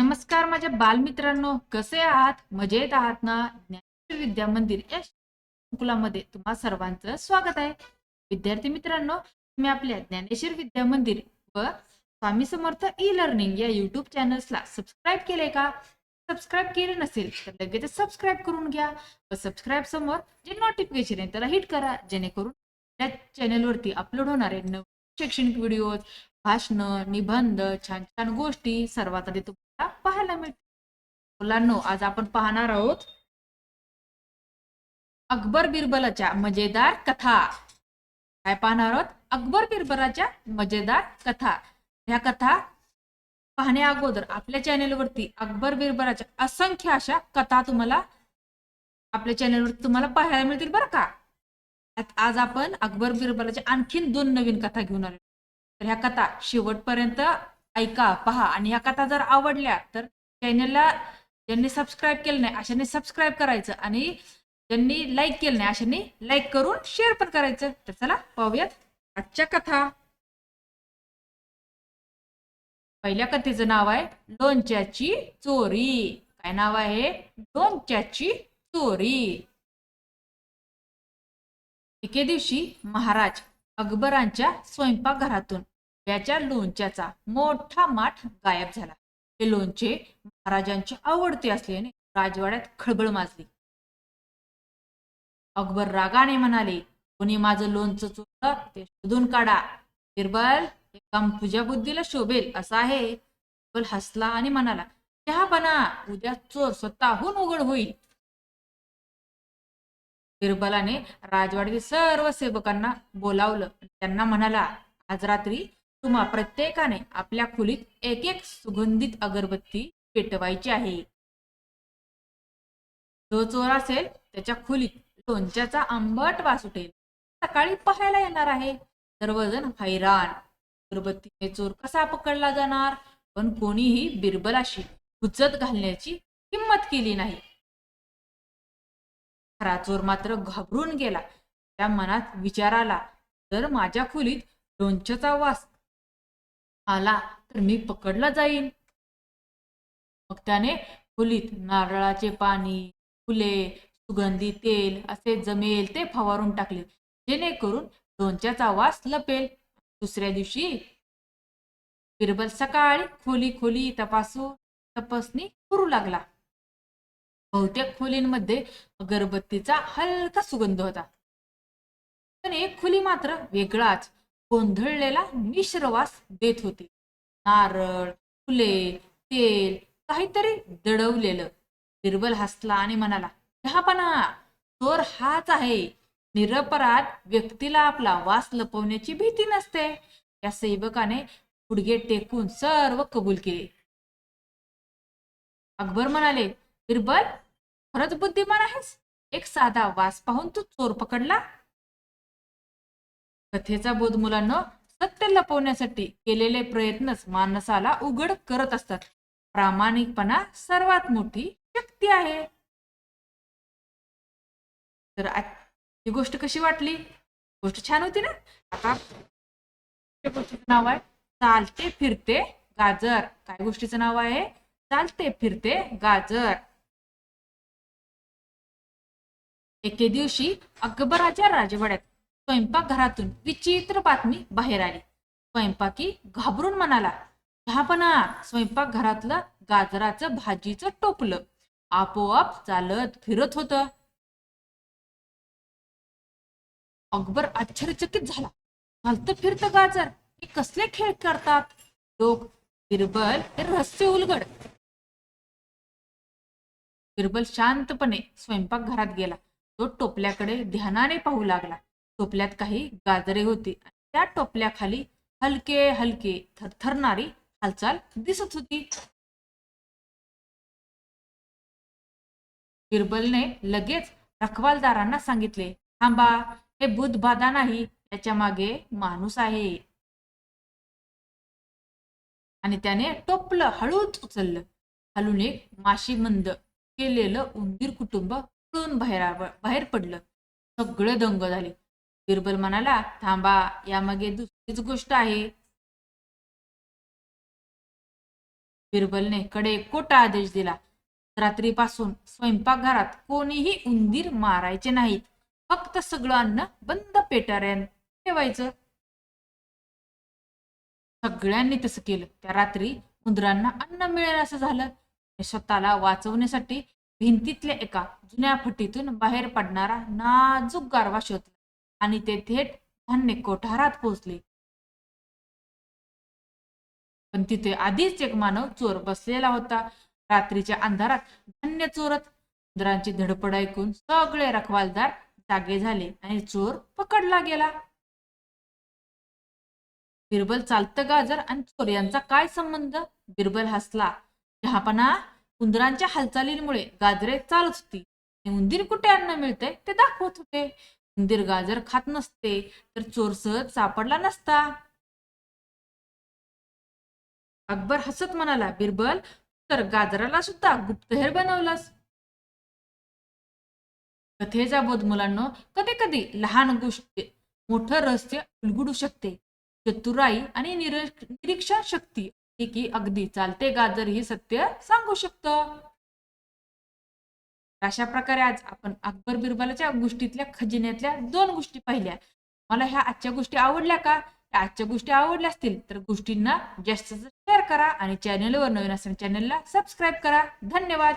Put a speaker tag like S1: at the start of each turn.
S1: नमस्कार माझ्या बालमित्रांनो, कसे आहात? मजेत आहात ना? ज्ञानेश्वर विद्या मंदिर या संकुलामध्ये तुम्हा सर्वांचं स्वागत आहे. विद्यार्थी मित्रांनो, तुम्ही आपल्या ज्ञानेश्वर विद्या मंदिर व स्वामी समर्थ ई लर्निंग या युट्यूब चॅनल्सला सबस्क्राईब केले का? सबस्क्राईब केले नसेल तर लगेच सबस्क्राईब करून घ्या व सबस्क्राईब समोर जे नोटिफिकेशन आहे त्याला हिट करा, जेणेकरून त्या चॅनलवरती अपलोड होणारे नवीन शैक्षणिक व्हिडिओज, भाषण, निबंध, छान छान गोष्टी सर्वात आधी तुम्हाला पाहायला मिळतील. मुलांनो, आज आपण पाहणार आहोत अकबर बिरबलाच्या मजेदार कथा. काय पाहणार आहोत? अकबर बिरबलाच्या मजेदार कथा. ह्या कथा पाहण्या अगोदर आपल्या चॅनेलवरती अकबर बिरबलाच्या असंख्य अशा कथा तुम्हाला आपल्या चॅनेलवरती तुम्हाला पाहायला मिळतील बरं का. आज आपण अकबर बिरबलाच्या आणखीन 2 नवीन कथा घेऊन आलो. तर ह्या कथा शेवटपर्यंत ऐका, पहा आणि ह्या कथा जर आवडल्या तर चॅनलला ज्यांनी सबस्क्राईब केलं नाही अशाने सबस्क्राईब करायचं आणि ज्यांनी लाईक केलं नाही अशाने लाईक करून शेअर पण करायचं. तर चला पाहूयात आजच्या कथा. पहिल्या कथेचं नाव आहे लोणच्याची चोरी. काय नाव आहे? लोणच्याची चोरी. एके दिवशी महाराज अकबरांच्या स्वयंपाकघरातून त्याच्या लोणच्याचा मोठा माठ गायब झाला. हे लोणचे महाराजांचे आवडते असल्याने राजवाड्यात खळबळ माजली. अकबर रागाने म्हणाले, कोणी माझं लोणचं चोरलं ते शोधून काढा. बिरबल, हे काम तुझ्या बुद्धीला शोभेल असं आहे. बिरबल हसला आणि म्हणाला, चहापणा, उद्या चोर स्वतःहून उघड होईल. बिरबलाने राजवाड्यातील सर्व सेवकांना बोलावलं. त्यांना म्हणाला, आज रात्री तुम्हा प्रत्येकाने आपल्या खोलीत एक एक सुगंधित अगरबत्ती पेटवायची आहे. जो चोर असेल त्याच्या खोलीत लोणच्याचा आंबट वास उठेल. सकाळी पाहायला येणार आहे. सर्वजण हैराण. अगरबत्तीने चोर कसा पकडला जाणार? पण कोणीही बिरबलाशी हुज्जत घालण्याची हिंमत केली नाही. खरा चोर मात्र घाबरून गेला. त्या मनात विचार आला, जर माझ्या खोलीत लोणच्याचा वास आला तर मी पकडला जाईन. मग त्याने खोलीत नारळाचे पाणी, फुले, सुगंधी तेल असे जमेल ते फवारून टाकले, जेणेकरून लोणच्याचा वास लपेल. दुसऱ्या दिवशी बिरबल सकाळी खोली खोली तपासणी करू लागला. बहुतेक खोलींमध्ये अगरबत्तीचा हलका सुगंध होता, पण एक खोली मात्र वेगळाच गोंधळलेला मिश्र वास देत होती. नारळ, फुले, तेल, काहीतरी दडवलेलं. बिरबल हसला आणि म्हणाला, चहापणा, चोर हाच आहे. निरपराध व्यक्तीला आपला वास लपवण्याची भीती नसते. या सेवकाने गुडघे टेकून सर्व कबूल केले. अकबर म्हणाले, बिरबल, खरंच बुद्धिमान आहेस. एक साधा वास पाहून तू चोर पकडला. कथेचा बोध मुलांना, सत्य लपवण्यासाठी केलेले प्रयत्नच माणसाला उघड करत असतात. प्रामाणिकपणा सर्वात मोठी शक्ती आहे. तर ही गोष्ट कशी वाटली? गोष्ट छान होती ना? आता गोष्टीचं नाव आहे चालते फिरते गाजर. काय गोष्टीचं नाव आहे? चालते फिरते गाजर. एके दिवशी अकबराच्या राजवाड्यात स्वयंपाकघरातून विचित्र बातमी बाहेर आली. स्वयंपाकी घाबरून म्हणाला, चहापणा, स्वयंपाकघरातलं गाजराचं भाजीचं टोपलं आपोआप चालत फिरत होतं. अकबर आश्चर्यचकित झाला. चालतं फिरतं गाजर, हे कसले खेळ करतात लोक? बिरबल, हे रहस्य उलगड. बिरबल शांतपणे स्वयंपाकघरात गेला. तो टोपल्याकडे ध्यानाने पाहू लागला. टोपल्यात काही गाजरे होती. त्या टोपल्याखाली हलके हलके थरथरणारी हालचाल दिसत होती. बिरबलने लगेच रखवालदारांना सांगितले, थांबा, हे भूतबाधा नाही, याच्या मागे माणूस आहे. आणि त्याने टोपलं हळूच उचललं. खालून एक माशीमंद केलेलं उंदीर कुटुंब पळून बाहेर पडलं. सगळे दंग झाले. बिरबल म्हणाला, थांबा, यामागे दुसरीच गोष्ट आहे. बिरबलने कडेकोट आदेश दिला. रात्रीपासून स्वयंपाकघरात कोणीही उंदीर मारायचे नाहीत. फक्त सगळं अन्न बंद पेटाऱ्यात ठेवायचं. सगळ्यांनी तसं केलं. त्या रात्री उंदरांना अन्न मिळेल असं झालं. स्वतःला वाचवण्यासाठी भिंतीतल्या एका जुन्या फटीतून बाहेर पडणारा नाजूक गारवा शोधला आणि ते थेट धान्य कोठारात पोहोचले. पण तिथे आधीच एक मानव चोर बसलेला होता. रात्रीच्या अंधारात धान्य चोरत. उंदरांची धडपड ऐकून सगळे रखवालदार जागे झाले आणि चोर पकडला गेला. बिरबल चालतं गाजर आणि चोर यांचा काय संबंध? बिरबल हसला. जहापना, उंदरांच्या हालचालींमुळे गाजरे चालत होती. उंदीर कुठे अन्न मिळते ते दाखवत होते. उंदीर गाजर खात नसते तर चोर सहज सापडला नसता. अकबर हसत म्हणाला, बिरबल, तर गाजराला सुद्धा गुप्तहेर बनवलास. कथेचा बोध मुलांनो, कधी कधी लहान गोष्ट मोठं रहस्य उलगडू शकते. चतुराई आणि निरीक्षण शक्ती की अगदी चालते गाजर ही सत्य सांगू शकतं. अशा प्रकारे आज आपण अकबर बिरबलाच्या गोष्टीतल्या खजिन्यातल्या 2 गोष्टी पाहिल्या. मला ह्या आजच्या गोष्टी आवडल्या का? आजच्या गोष्टी आवडल्या असतील तर गोष्टींना जास्त शेअर करा आणि चॅनलवर नवीन असेल चॅनलला सबस्क्राईब करा. धन्यवाद.